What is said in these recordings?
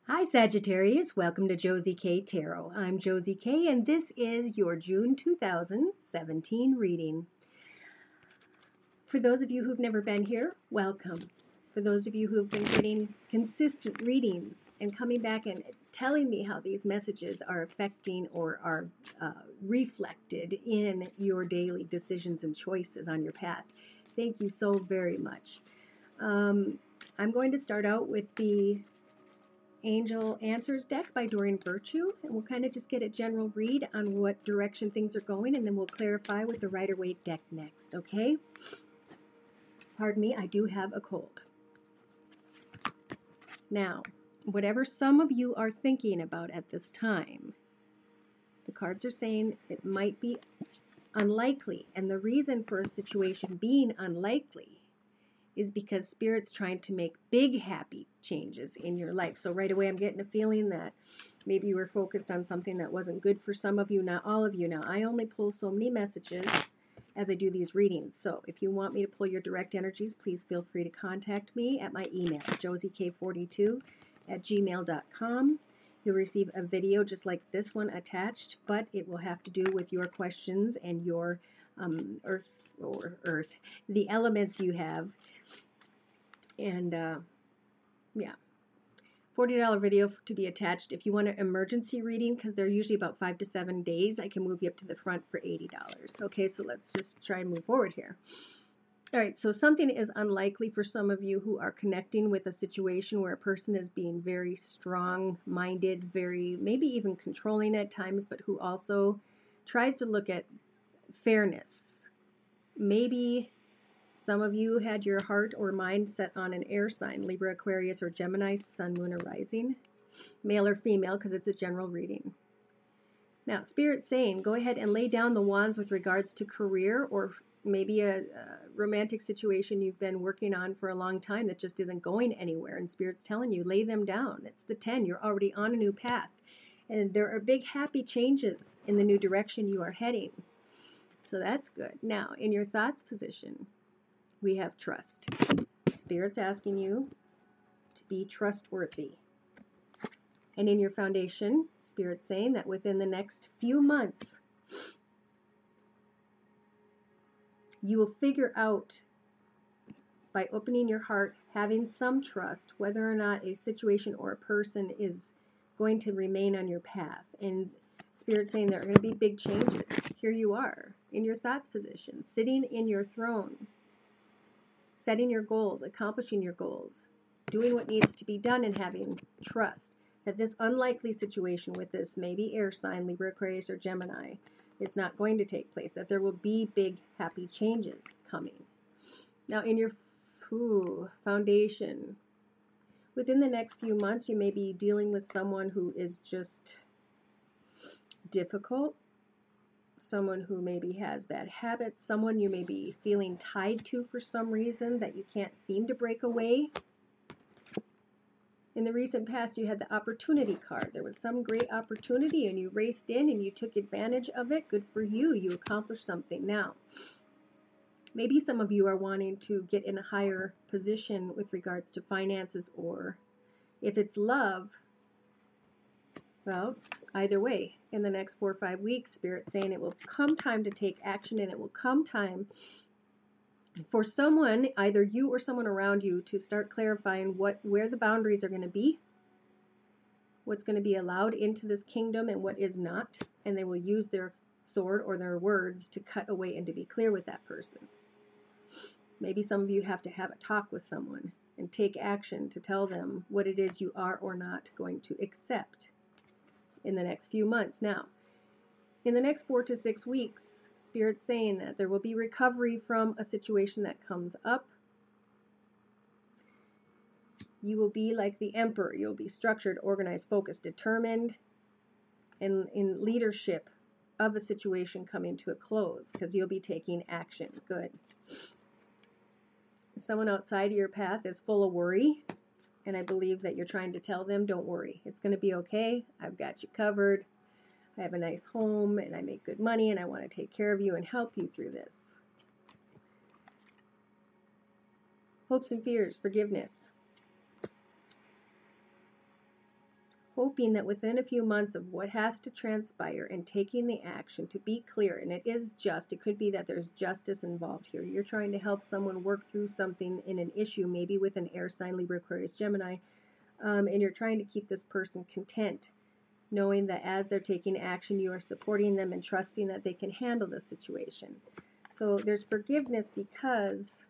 Hi Sagittarius, welcome to Josie K Tarot. I'm Josie K and this is your June 2017 reading. For those of you who've never been here, welcome. For those of you who've been getting consistent readings and coming back and telling me how these messages are affecting or are reflected in your daily decisions and choices on your path, thank you so very much. I'm going to start out with the Angel Answers deck by Doreen Virtue, and we'll kind of just get a general read on what direction things are going, and then we'll clarify with the Rider-Waite deck next, okay? Pardon me, I do have a cold. Now, whatever some of you are thinking about at this time, the cards are saying it might be unlikely, and the reason for a situation being unlikely is because Spirit's trying to make big happy changes in your life. So right away I'm getting a feeling that maybe you were focused on something that wasn't good for some of you, not all of you. Now I only pull so many messages as I do these readings. So if you want me to pull your direct energies, please feel free to contact me at my email, josiek42@gmail.com. You'll receive a video just like this one attached, but it will have to do with your questions and your earth, the elements you have. And yeah, $40 video to be attached. If you want an emergency reading, because they're usually about 5 to 7 days, I can move you up to the front for $80. Okay, so let's just try and move forward here. All right, so something is unlikely for some of you who are connecting with a situation where a person is being very strong-minded, very maybe even controlling at times, but who also tries to look at fairness. Maybe some of you had your heart or mind set on an air sign, Libra, Aquarius, or Gemini, Sun, Moon, or Rising, male or female, because it's a general reading. Now, Spirit's saying, go ahead and lay down the wands with regards to career or maybe a romantic situation you've been working on for a long time that just isn't going anywhere, and Spirit's telling you, lay them down. It's the 10. You're already on a new path, and there are big happy changes in the new direction you are heading. So that's good. Now, in your thoughts position, we have trust. Spirit's asking you to be trustworthy. And in your foundation, Spirit's saying that within the next few months, you will figure out, by opening your heart, having some trust, whether or not a situation or a person is going to remain on your path. And Spirit's saying there are going to be big changes. Here you are, in your thoughts position, sitting in your throne, setting your goals, accomplishing your goals, doing what needs to be done, and having trust that this unlikely situation with this maybe air sign, Libra, Aquarius, or Gemini, is not going to take place, that there will be big happy changes coming. Now in your foundation, within the next few months, you may be dealing with someone who is just difficult, someone who maybe has bad habits, someone you may be feeling tied to for some reason that you can't seem to break away. In the recent past, you had the opportunity card. There was some great opportunity and you raced in and you took advantage of it. Good for you. You accomplished something. Now, maybe some of you are wanting to get in a higher position with regards to finances, or if it's love, well, either way, in the next 4 or 5 weeks, Spirit's saying it will come time to take action, and it will come time for someone, either you or someone around you, to start clarifying where the boundaries are going to be, what's going to be allowed into this kingdom and what is not, and they will use their sword or their words to cut away and to be clear with that person. Maybe some of you have to have a talk with someone and take action to tell them what it is you are or not going to accept in the next few months. Now, in the next 4 to 6 weeks, Spirit's saying that there will be recovery from a situation that comes up. You will be like the Emperor. You'll be structured, organized, focused, determined, and in leadership of a situation coming to a close, because you'll be taking action. Good. Someone outside of your path is full of worry, and I believe that you're trying to tell them, don't worry. It's going to be okay. I've got you covered. I have a nice home, and I make good money, and I want to take care of you and help you through this. Hopes and fears, forgiveness. hoping that within a few months of what has to transpire and taking the action to be clear, and it is just, it could be that there's justice involved here. You're trying to help someone work through something in an issue, maybe with an air sign, Libra, Aquarius, Gemini, and you're trying to keep this person content, knowing that as they're taking action, you are supporting them and trusting that they can handle the situation. So there's forgiveness because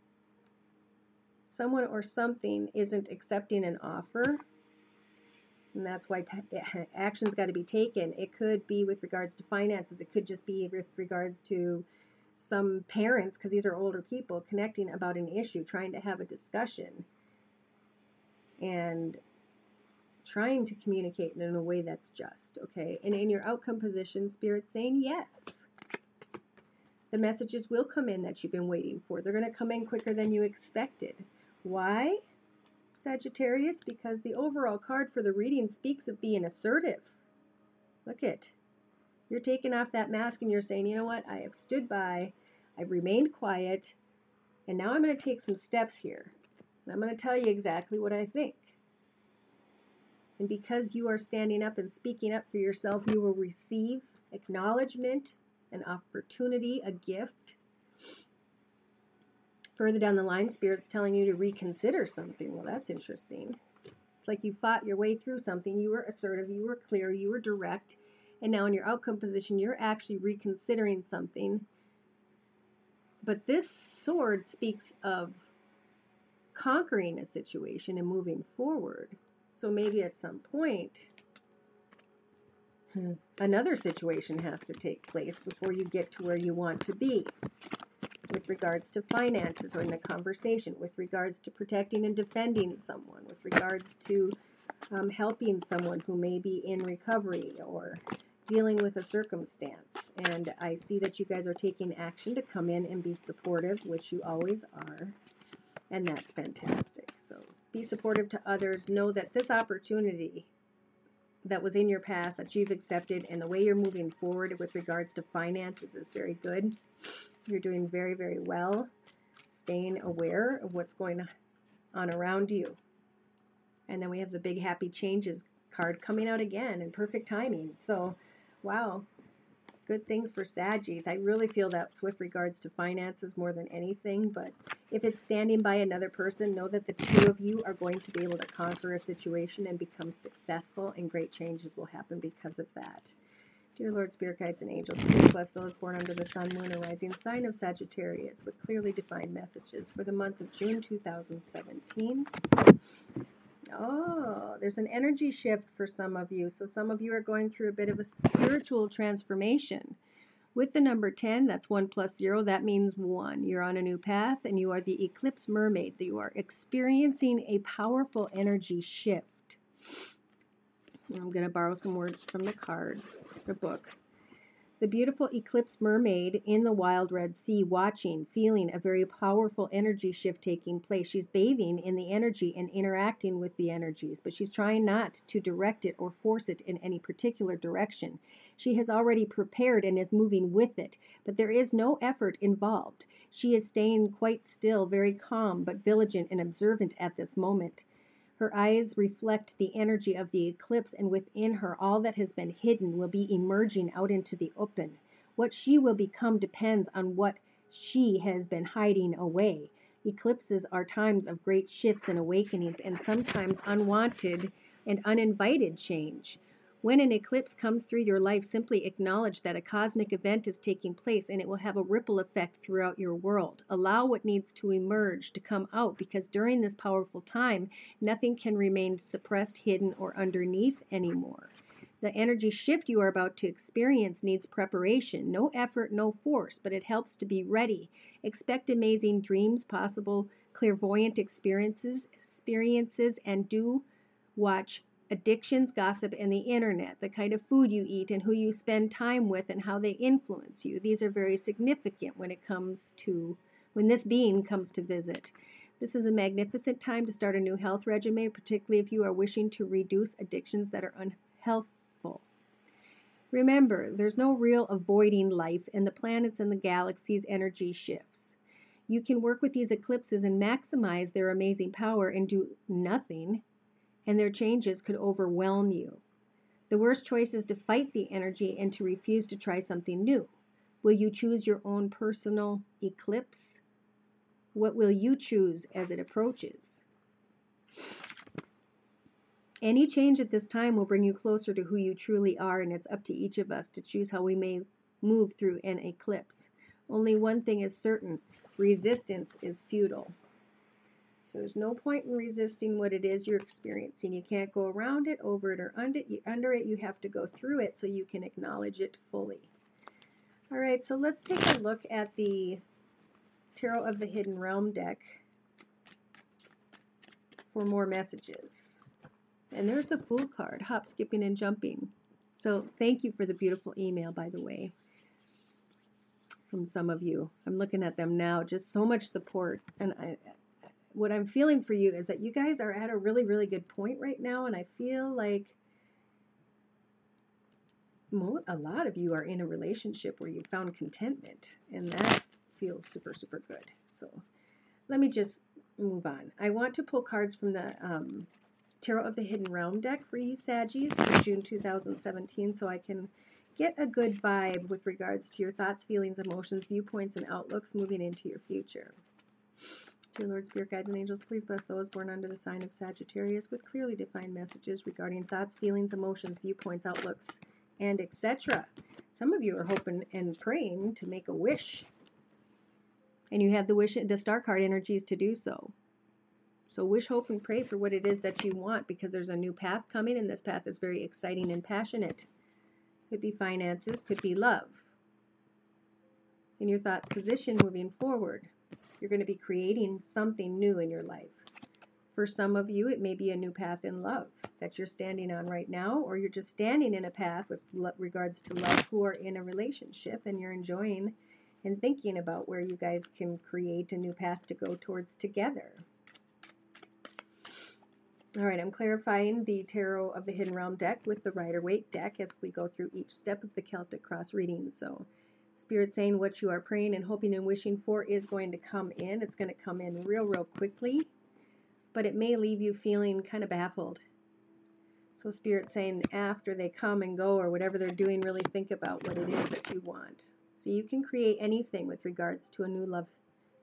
someone or something isn't accepting an offer. And that's why action's got to be taken. It could be with regards to finances. It could just be with regards to some parents, because these are older people, connecting about an issue, trying to have a discussion, and trying to communicate in a way that's just, okay? And in your outcome position, Spirit's saying yes. The messages will come in that you've been waiting for. They're going to come in quicker than you expected. Why? Sagittarius, because the overall card for the reading speaks of being assertive. Look it. You're taking off that mask and you're saying, you know what? I have stood by, I've remained quiet, and now I'm going to take some steps here. And I'm going to tell you exactly what I think. And because you are standing up and speaking up for yourself, you will receive acknowledgement, an opportunity, a gift. Further down the line, Spirit's telling you to reconsider something. Well, that's interesting. It's like you fought your way through something. You were assertive, you were clear, you were direct. And now in your outcome position, you're actually reconsidering something. But this sword speaks of conquering a situation and moving forward. So maybe at some point, another situation has to take place before you get to where you want to be. With regards to finances or in the conversation, with regards to protecting and defending someone, with regards to helping someone who may be in recovery or dealing with a circumstance. And I see that you guys are taking action to come in and be supportive, which you always are. And that's fantastic. So be supportive to others. Know that this opportunity that was in your past that you've accepted and the way you're moving forward with regards to finances is very good. You're doing very, very well, staying aware of what's going on around you. And then we have the big happy changes card coming out again in perfect timing. So, wow, good things for Saggies. I really feel that's with regards to finances more than anything. But if it's standing by another person, know that the two of you are going to be able to conquer a situation and become successful, and great changes will happen because of that. Dear Lord, Spirit Guides, and Angels, please bless those born under the Sun, Moon, and Rising sign of Sagittarius with clearly defined messages for the month of June 2017. Oh, there's an energy shift for some of you. So some of you are going through a bit of a spiritual transformation. With the number 10, that's 1 plus 0, that means 1. You're on a new path, and you are the Eclipse Mermaid. You are experiencing a powerful energy shift. I'm going to borrow some words from the card, the book. The beautiful Eclipse Mermaid in the wild Red Sea, watching, feeling a very powerful energy shift taking place. She's bathing in the energy and interacting with the energies, but she's trying not to direct it or force it in any particular direction. She has already prepared and is moving with it, but there is no effort involved. She is staying quite still, very calm, but vigilant and observant at this moment. Her eyes reflect the energy of the eclipse, and within her all that has been hidden will be emerging out into the open. What she will become depends on what she has been hiding away. Eclipses are times of great shifts and awakenings, and sometimes unwanted and uninvited change. When an eclipse comes through your life, simply acknowledge that a cosmic event is taking place, and it will have a ripple effect throughout your world. Allow what needs to emerge to come out, because during this powerful time, nothing can remain suppressed, hidden, or underneath anymore. The energy shift you are about to experience needs preparation. No effort, no force, but it helps to be ready. Expect amazing dreams, possible clairvoyant experiences, and do watch addictions, gossip, and the internet, the kind of food you eat and who you spend time with and how they influence you. These are very significant when this being comes to visit. This is a magnificent time to start a new health regimen, particularly if you are wishing to reduce addictions that are unhealthful. Remember, there's no real avoiding life, and the planets and the galaxies' energy shifts. You can work with these eclipses and maximize their amazing power and do nothing, and their changes could overwhelm you. The worst choice is to fight the energy and to refuse to try something new. Will you choose your own personal eclipse? What will you choose as it approaches? Any change at this time will bring you closer to who you truly are, and it's up to each of us to choose how we may move through an eclipse. Only one thing is certain: resistance is futile. So there's no point in resisting what it is you're experiencing. You can't go around it, over it, or under it. You have to go through it so you can acknowledge it fully. All right, so let's take a look at the Tarot of the Hidden Realm deck for more messages. And there's the Fool card, hop, skipping, and jumping. So thank you for the beautiful email, by the way, from some of you. I'm looking at them now, just so much support. And what I'm feeling for you is that you guys are at a really, really good point right now, and I feel like a lot of you are in a relationship where you found contentment, and that feels super, super good. So let me just move on. I want to pull cards from the Tarot of the Hidden Realm deck for you, Saggies, for June 2017, so I can get a good vibe with regards to your thoughts, feelings, emotions, viewpoints, and outlooks moving into your future. Dear Lord, Spirit, Guides, and Angels, please bless those born under the sign of Sagittarius with clearly defined messages regarding thoughts, feelings, emotions, viewpoints, outlooks, and etc. Some of you are hoping and praying to make a wish, and you have the wish, the star card energies to do so. So wish, hope, and pray for what it is that you want, because there's a new path coming, and this path is very exciting and passionate. Could be finances, could be love. In your thoughts position moving forward, you're going to be creating something new in your life. For some of you, it may be a new path in love that you're standing on right now, or you're just standing in a path with regards to love, who are in a relationship, and you're enjoying and thinking about where you guys can create a new path to go towards together. All right, I'm clarifying the Tarot of the Hidden Realm deck with the Rider-Waite deck as we go through each step of the Celtic Cross reading. So Spirit saying what you are praying and hoping and wishing for is going to come in. It's going to come in real quickly, but it may leave you feeling kind of baffled. So Spirit saying after they come and go, or whatever they're doing, really think about what it is that you want. So you can create anything with regards to a new love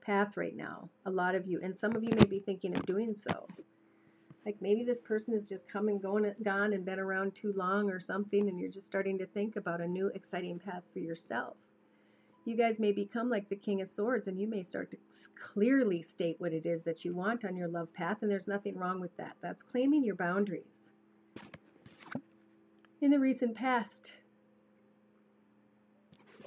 path right now, a lot of you. And some of you may be thinking of doing so. Like maybe this person has just come and gone and been around too long or something, and you're just starting to think about a new exciting path for yourself. You guys may become like the King of Swords, and you may start to clearly state what it is that you want on your love path, and there's nothing wrong with that. That's claiming your boundaries. In the recent past,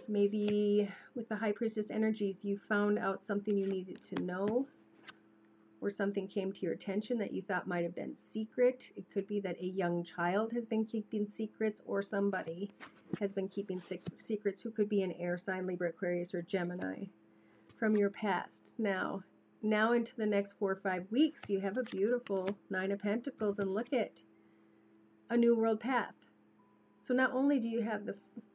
maybe with the High Priestess energies, you found out something you needed to know, or something came to your attention that you thought might have been secret. It could be that a young child has been keeping secrets, or somebody has been keeping secrets who could be an air sign, Libra, Aquarius, or Gemini from your past. Now into the next 4 or 5 weeks, you have a beautiful Nine of Pentacles, and look at a new world path. So not only do you have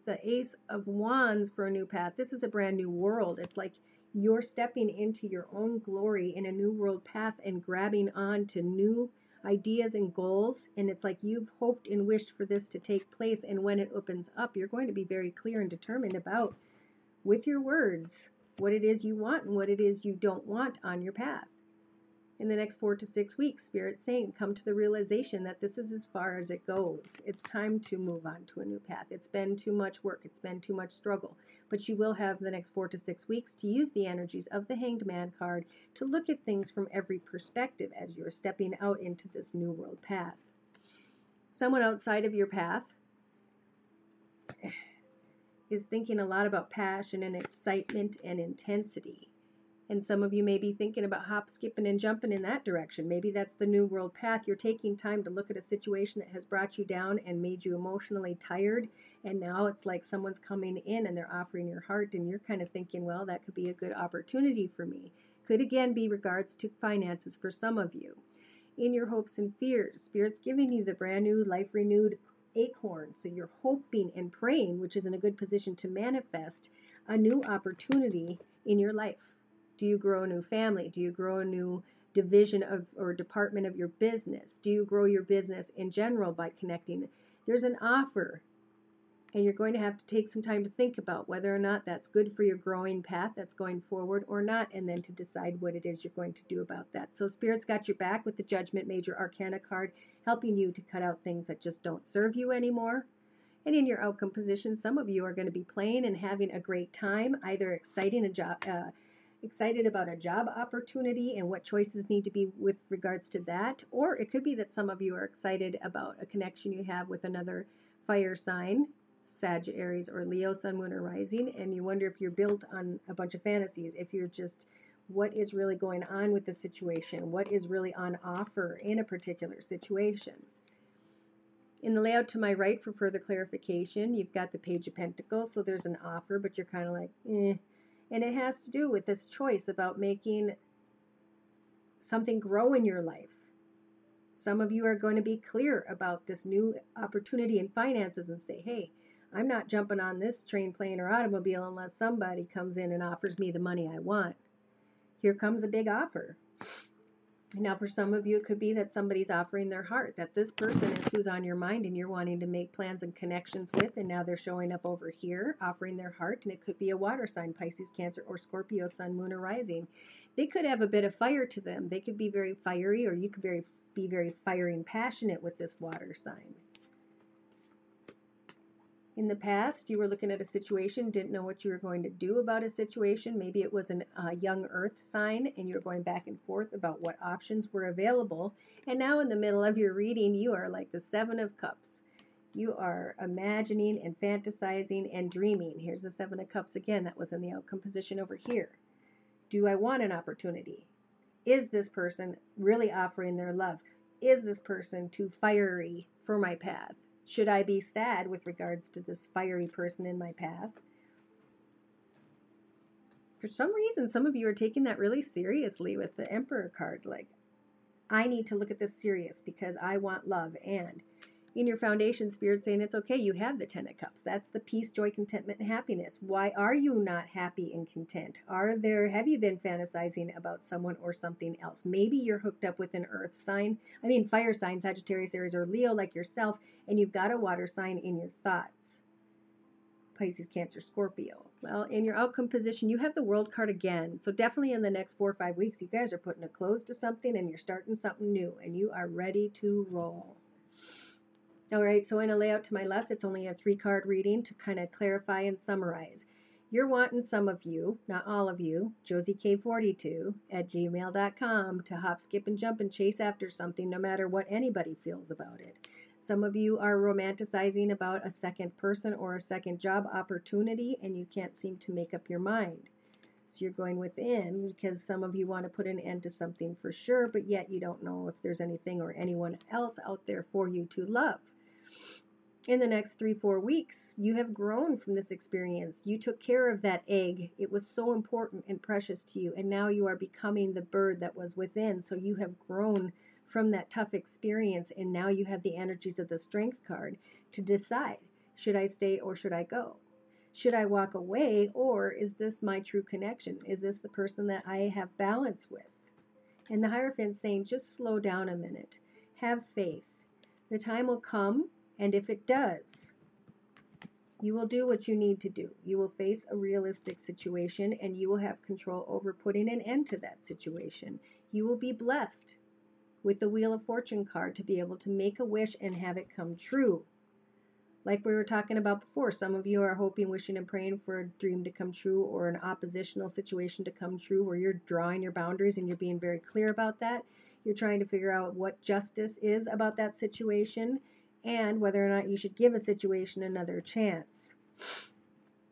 the Ace of Wands for a new path, this is a brand new world. It's like you're stepping into your own glory in a new world path and grabbing on to new ideas and goals. And it's like you've hoped and wished for this to take place. And when it opens up, you're going to be very clear and determined about, with your words, what it is you want and what it is you don't want on your path. In the next 4 to 6 weeks, Spirit saying, come to the realization that this is as far as it goes. It's time to move on to a new path. It's been too much work. It's been too much struggle. But you will have the next 4 to 6 weeks to use the energies of the Hanged Man card to look at things from every perspective as you're stepping out into this new world path. Someone outside of your path is thinking a lot about passion and excitement and intensity. And some of you may be thinking about hop, skipping, and jumping in that direction. Maybe that's the new world path. You're taking time to look at a situation that has brought you down and made you emotionally tired. And now it's like someone's coming in and they're offering your heart, and you're kind of thinking, well, that could be a good opportunity for me. Could again be regards to finances for some of you. In your hopes and fears, Spirit's giving you the brand new life renewed acorn. So you're hoping and praying, which is in a good position to manifest a new opportunity in your life. Do you grow a new family? Do you grow a new division of or department of your business? Do you grow your business in general by connecting There's an offer, and you're going to have to take some time to think about whether or not that's good for your growing path that's going forward or not, and then to decide what it is you're going to do about that. So Spirit's got your back with the Judgment Major Arcana card, helping you to cut out things that just don't serve you anymore. And in your outcome position, some of you are going to be playing and having a great time, either excited about a job opportunity and what choices need to be with regards to that, or it could be that some of you are excited about a connection you have with another fire sign, Sagittarius or Leo, Sun, Moon, or Rising, and you wonder if you're built on a bunch of fantasies, if you're just, what is really going on with the situation, what is really on offer in a particular situation. In the layout to my right, for further clarification, you've got the Page of Pentacles, so there's an offer, but you're kind of like, eh. And it has to do with this choice about making something grow in your life. Some of you are going to be clear about this new opportunity in finances and say, hey, I'm not jumping on this train, plane, or automobile unless somebody comes in and offers me the money I want. Here comes a big offer. Now, for some of you, it could be that somebody's offering their heart, that this person is who's on your mind and you're wanting to make plans and connections with, and now they're showing up over here, offering their heart, and it could be a water sign, Pisces, Cancer, or Scorpio, Sun, Moon, or Rising. They could have a bit of fire to them. They could be very fiery, or you could be very fiery and passionate with this water sign. In the past, you were looking at a situation, didn't know what you were going to do about a situation. Maybe it was a young earth sign, and you're going back and forth about what options were available. And now in the middle of your reading, you are like the Seven of Cups. You are imagining and fantasizing and dreaming. Here's the Seven of Cups again. That was in the outcome position over here. Do I want an opportunity? Is this person really offering their love? Is this person too fiery for my path? Should I be sad with regards to this fiery person in my path? For some reason, some of you are taking that really seriously with the Emperor card. Like, I need to look at this serious because I want love. And in your foundation, Spirit saying it's okay, you have the Ten of Cups. That's the peace, joy, contentment, and happiness. Why are you not happy and content? Have you been fantasizing about someone or something else? Maybe you're hooked up with an earth sign, fire sign, Sagittarius, Aries, or Leo like yourself, and you've got a water sign in your thoughts. Pisces, Cancer, Scorpio. Well, in your outcome position, you have the World card again. So definitely in the next 4 or 5 weeks, you guys are putting a close to something and you're starting something new and you are ready to roll. All right, so in a layout to my left, it's only a 3-card reading to kind of clarify and summarize. You're wanting, some of you, not all of you, Josie K 42 at gmail.com to hop, skip, and jump and chase after something no matter what anybody feels about it. Some of you are romanticizing about a second person or a second job opportunity and you can't seem to make up your mind. So you're going within because some of you want to put an end to something for sure, but yet you don't know if there's anything or anyone else out there for you to love. In the next 3-4 weeks, you have grown from this experience. You took care of that egg. It was so important and precious to you, and now you are becoming the bird that was within. So you have grown from that tough experience, and now you have the energies of the Strength card to decide, should I stay or should I go? Should I walk away, or is this my true connection? Is this the person that I have balance with? And the Hierophant's saying, just slow down a minute. Have faith. The time will come, and if it does, you will do what you need to do. You will face a realistic situation, and you will have control over putting an end to that situation. You will be blessed with the Wheel of Fortune card to be able to make a wish and have it come true. Like we were talking about before, some of you are hoping, wishing, and praying for a dream to come true or an oppositional situation to come true where you're drawing your boundaries and you're being very clear about that. You're trying to figure out what justice is about that situation and whether or not you should give a situation another chance.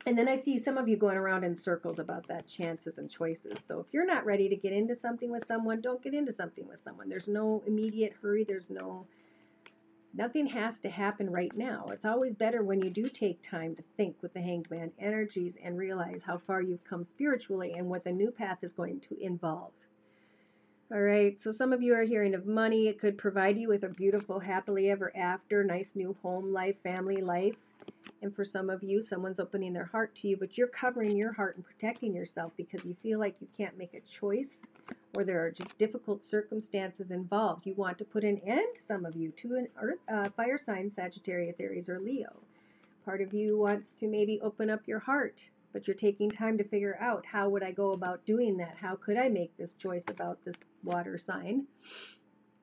And then I see some of you going around in circles about that, chances and choices. So if you're not ready to get into something with someone, don't get into something with someone. There's no immediate hurry. Nothing has to happen right now. It's always better when you do take time to think with the Hanged Man energies and realize how far you've come spiritually and what the new path is going to involve. All right, so some of you are hearing of money. It could provide you with a beautiful, happily ever after, nice new home life, family life. And for some of you, someone's opening their heart to you, but you're covering your heart and protecting yourself because you feel like you can't make a choice or there are just difficult circumstances involved. You want to put an end, some of you, to an fire sign, Sagittarius, Aries, or Leo. Part of you wants to maybe open up your heart, but you're taking time to figure out, how would I go about doing that? How could I make this choice about this water sign?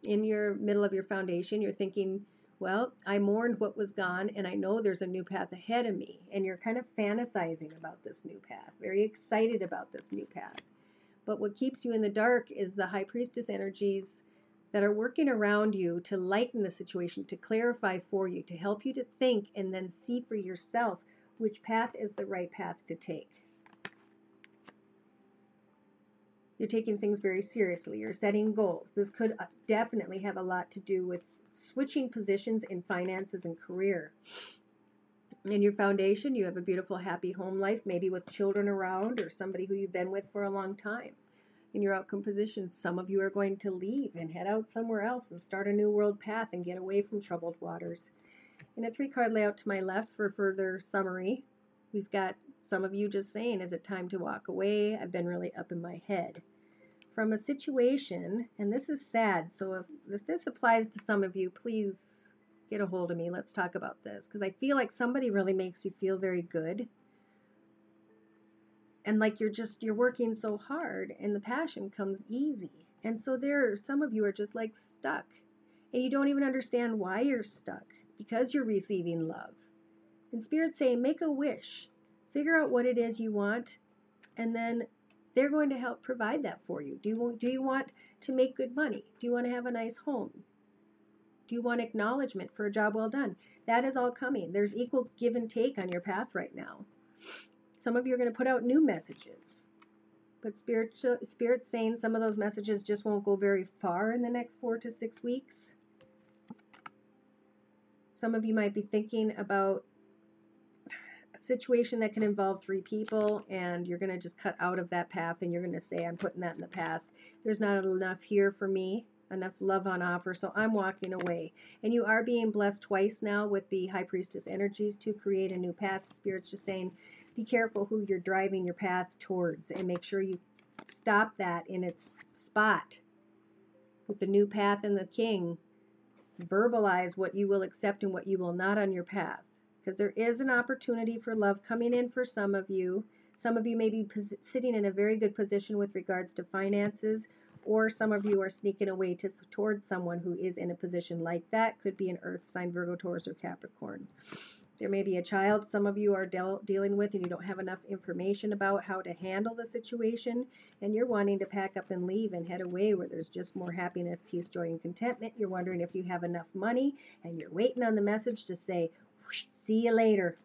In your middle of your foundation, you're thinking, well, I mourned what was gone, and I know there's a new path ahead of me. And you're kind of fantasizing about this new path, very excited about this new path. But what keeps you in the dark is the High Priestess energies that are working around you to lighten the situation, to clarify for you, to help you to think and then see for yourself which path is the right path to take. You're taking things very seriously. You're setting goals. This could definitely have a lot to do with switching positions in finances and career. In your foundation, you have a beautiful, happy home life, maybe with children around or somebody who you've been with for a long time. In your outcome positions, some of you are going to leave and head out somewhere else and start a new world path and get away from troubled waters. In a 3-card layout to my left for further summary, we've got some of you just saying, is it time to walk away? I've been really up in my head. From a situation, and this is sad, so if this applies to some of you, please get a hold of me. Let's talk about this, because I feel like somebody really makes you feel very good. And like you're working so hard and the passion comes easy. And so some of you are just like stuck. And you don't even understand why you're stuck, because you're receiving love. And Spirit's saying, make a wish. Figure out what it is you want, and then they're going to help provide that for you. Do you want to make good money? Do you want to have a nice home? Do you want acknowledgement for a job well done? That is all coming. There's equal give and take on your path right now. Some of you are going to put out new messages. But Spirit's saying some of those messages just won't go very far in the next 4 to 6 weeks. Some of you might be thinking about a situation that can involve 3 people, and you're going to just cut out of that path, and you're going to say, I'm putting that in the past. There's not enough here for me, enough love on offer, so I'm walking away. And you are being blessed twice now with the High Priestess energies to create a new path. Spirit's just saying, be careful who you're driving your path towards, and make sure you stop that in its spot. With the new path and the King, verbalize what you will accept and what you will not on your path. Because there is an opportunity for love coming in for some of you. Some of you may be sitting in a very good position with regards to finances, or some of you are sneaking away towards someone who is in a position like that. Could be an Earth sign, Virgo, Taurus, or Capricorn. There may be a child some of you are dealing with, and you don't have enough information about how to handle the situation, and you're wanting to pack up and leave and head away where there's just more happiness, peace, joy, and contentment. You're wondering if you have enough money, and you're waiting on the message to say, see you later.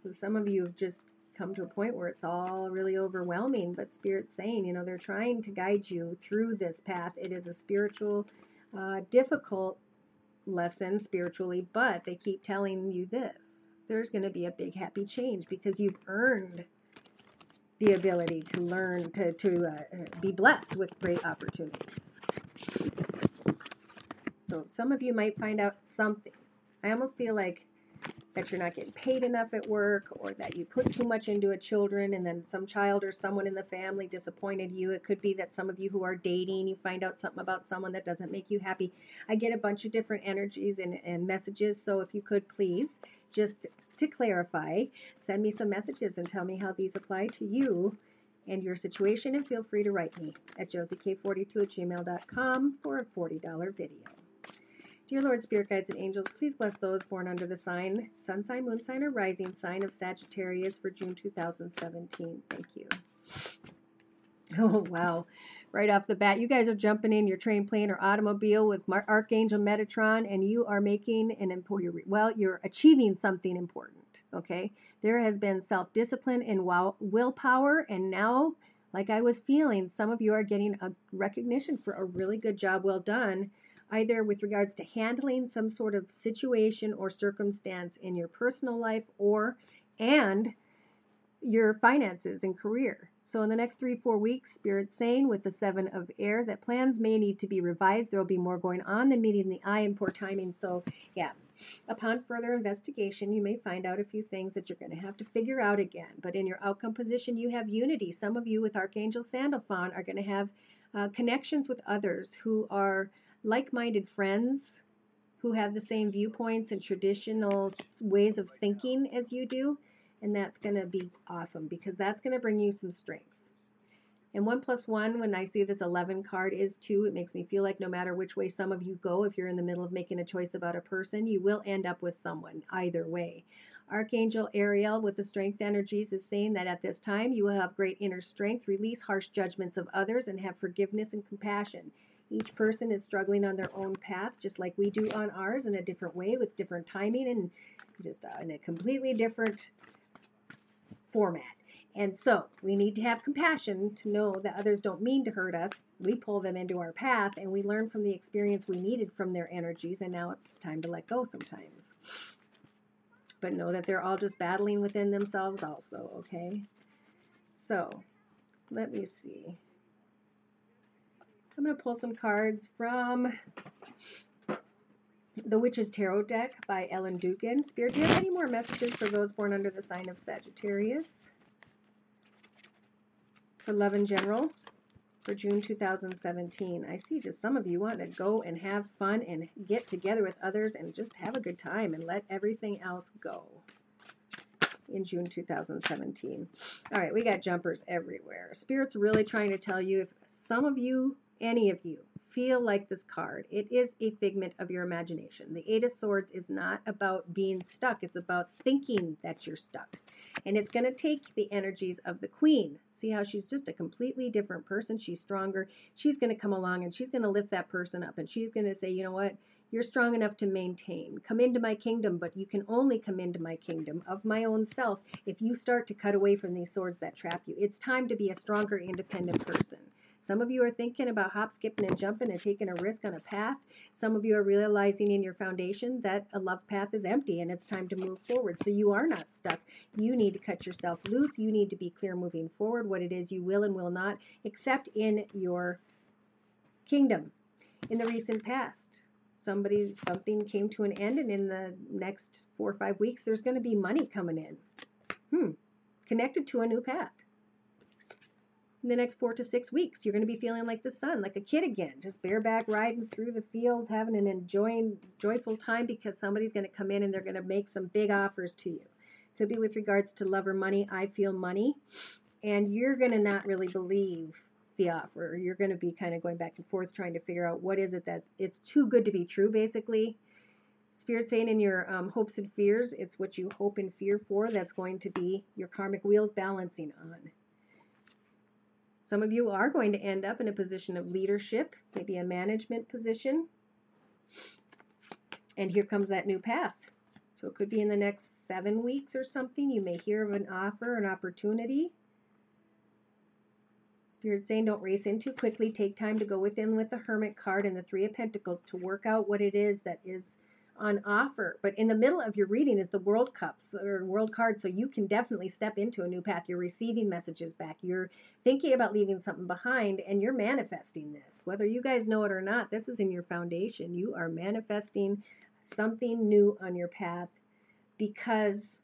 So some of you have just come to a point where it's all really overwhelming, but Spirit's saying, you know, they're trying to guide you through this path. It is a spiritual, difficult lesson spiritually, but they keep telling you this. There's going to be a big happy change because you've earned the ability to learn to be blessed with great opportunities. So some of you might find out something. I almost feel like that you're not getting paid enough at work, or that you put too much into a children and then some child or someone in the family disappointed you. It could be that some of you who are dating, you find out something about someone that doesn't make you happy. I get a bunch of different energies and messages, so if you could please, just to clarify, send me some messages and tell me how these apply to you and your situation, and feel free to write me at josiek42@gmail.com for a $40 video. Dear Lord, Spirit Guides and Angels, please bless those born under the sign, sun sign, moon sign, or rising sign of Sagittarius for June 2017. Thank you. Oh, wow. Right off the bat, you guys are jumping in your train, plane, or automobile with Archangel Metatron, and you are making an important, well, you're achieving something important, okay? There has been self-discipline and willpower, and now, like I was feeling, some of you are getting a recognition for a really good job well done, either with regards to handling some sort of situation or circumstance in your personal life, and your finances and career. So in the next 3-4 weeks, Spirit's saying with the 7 of air that plans may need to be revised. There will be more going on than meeting the eye and poor timing. So yeah, upon further investigation, you may find out a few things that you're going to have to figure out again. But in your outcome position, you have unity. Some of you with Archangel Sandalphon are going to have connections with others who are like-minded friends, who have the same viewpoints and traditional ways of thinking as you do. And that's going to be awesome because that's going to bring you some strength. And 1 + 1, when I see this 11 card, is 2. It makes me feel like no matter which way some of you go, if you're in the middle of making a choice about a person, you will end up with someone either way. Archangel Ariel with the strength energies is saying that at this time you will have great inner strength, release harsh judgments of others, and have forgiveness and compassion. Each person is struggling on their own path, just like we do on ours, in a different way with different timing and just in a completely different format. And so we need to have compassion to know that others don't mean to hurt us. We pull them into our path and we learn from the experience we needed from their energies, and now it's time to let go sometimes. But know that they're all just battling within themselves also, okay? So let me see. I'm going to pull some cards from the Witch's Tarot deck by Ellen Dugan. Spirit, do you have any more messages for those born under the sign of Sagittarius? For love in general, for June 2017. I see just some of you want to go and have fun and get together with others and just have a good time and let everything else go in June 2017. All right, we got jumpers everywhere. Spirit's really trying to tell you, if some of you, any of you, feel like this card, it is a figment of your imagination. The 8 of Swords is not about being stuck. It's about thinking that you're stuck. And it's going to take the energies of the Queen. See how she's just a completely different person. She's stronger. She's going to come along and she's going to lift that person up. And she's going to say, you know what? You're strong enough to maintain. Come into my kingdom, but you can only come into my kingdom of my own self if you start to cut away from these swords that trap you. It's time to be a stronger, independent person. Some of you are thinking about hop, skipping, and jumping and taking a risk on a path. Some of you are realizing in your foundation that a love path is empty and it's time to move forward. So you are not stuck. You need to cut yourself loose. You need to be clear moving forward what it is you will and will not accept in your kingdom. In the recent past, something came to an end, and in the next 4 or 5 weeks, there's going to be money coming in. Connected to a new path. In the next 4 to 6 weeks, you're going to be feeling like the sun, like a kid again, just bareback riding through the fields, having an joyful time because somebody's going to come in and they're going to make some big offers to you. Could be with regards to love or money. I feel money, and you're going to not really believe the offer. You're going to be kind of going back and forth trying to figure out what is it that it's too good to be true, basically. Spirit saying in your hopes and fears, it's what you hope and fear for that's going to be your karmic wheels balancing on. Some of you are going to end up in a position of leadership, maybe a management position. And here comes that new path. So it could be in the next 7 weeks or something. You may hear of an offer, an opportunity. Spirit saying don't race in too quickly. Take time to go within with the Hermit card and the 3 of Pentacles to work out what it is that is on offer. But in the middle of your reading is the World Cups or World card, so you can definitely step into a new path. You're receiving messages back. You're thinking about leaving something behind, and you're manifesting this. Whether you guys know it or not, this is in your foundation. You are manifesting something new on your path because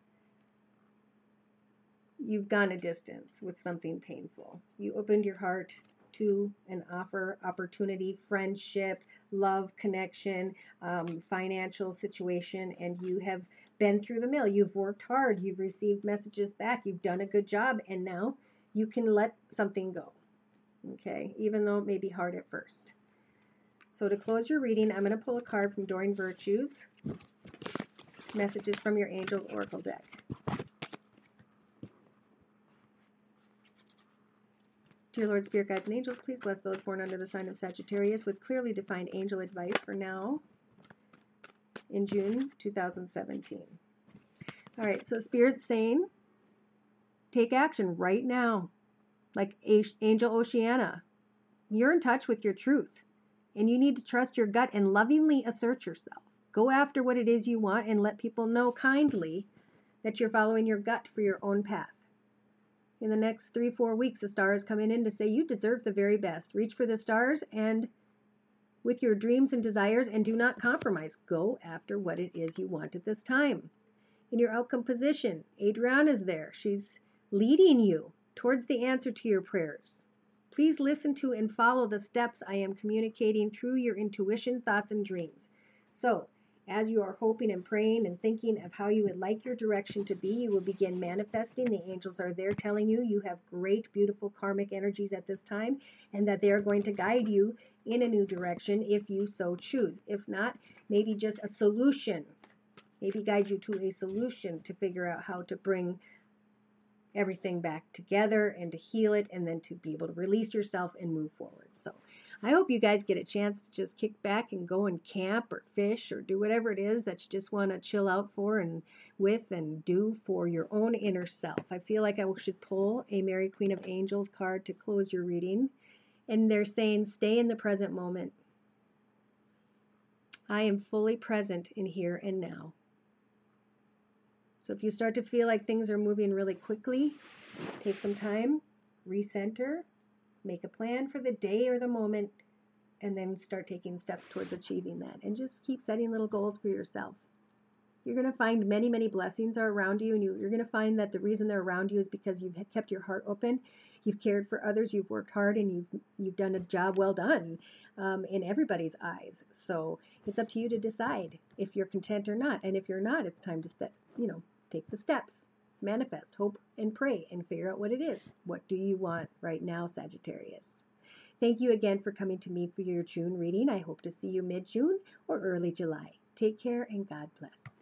you've gone a distance with something painful. You opened your heart to an offer, opportunity, friendship, love, connection, financial situation, and you have been through the mill. You've worked hard. You've received messages back. You've done a good job, and now you can let something go, okay, even though it may be hard at first. So to close your reading, I'm going to pull a card from Doreen Virtues, messages from your Angels Oracle deck. Dear Lord, Spirit, Guides, and Angels, please bless those born under the sign of Sagittarius with clearly defined angel advice for now in June 2017. All right, so Spirit's saying, take action right now. Like Angel Oceana, you're in touch with your truth, and you need to trust your gut and lovingly assert yourself. Go after what it is you want and let people know kindly that you're following your gut for your own path. In the next 3-4 weeks, a star is coming in to say you deserve the very best. Reach for the stars and with your dreams and desires, and do not compromise. Go after what it is you want at this time. In your outcome position, Adriana is there. She's leading you towards the answer to your prayers. Please listen to and follow the steps I am communicating through your intuition, thoughts, and dreams. So, as you are hoping and praying and thinking of how you would like your direction to be, you will begin manifesting. The angels are there telling you you have great, beautiful karmic energies at this time, and that they are going to guide you in a new direction if you so choose. If not, maybe just a solution. Maybe guide you to a solution to figure out how to bring everything back together and to heal it, and then to be able to release yourself and move forward. So I hope you guys get a chance to just kick back and go and camp or fish or do whatever it is that you just want to chill out for and with and do for your own inner self. I feel like I should pull a Mary Queen of Angels card to close your reading. And they're saying, stay in the present moment. I am fully present in here and now. So if you start to feel like things are moving really quickly, take some time, recenter, make a plan for the day or the moment, and then start taking steps towards achieving that. And just keep setting little goals for yourself. You're going to find many, many blessings are around you, and you're going to find that the reason they're around you is because you've kept your heart open, you've cared for others, you've worked hard, and you've done a job well done in everybody's eyes. So it's up to you to decide if you're content or not. And if you're not, it's time to take the steps, manifest, hope, and pray, and figure out what it is. What do you want right now, Sagittarius? Thank you again for coming to me for your June reading. I hope to see you mid-June or early July. Take care and God bless.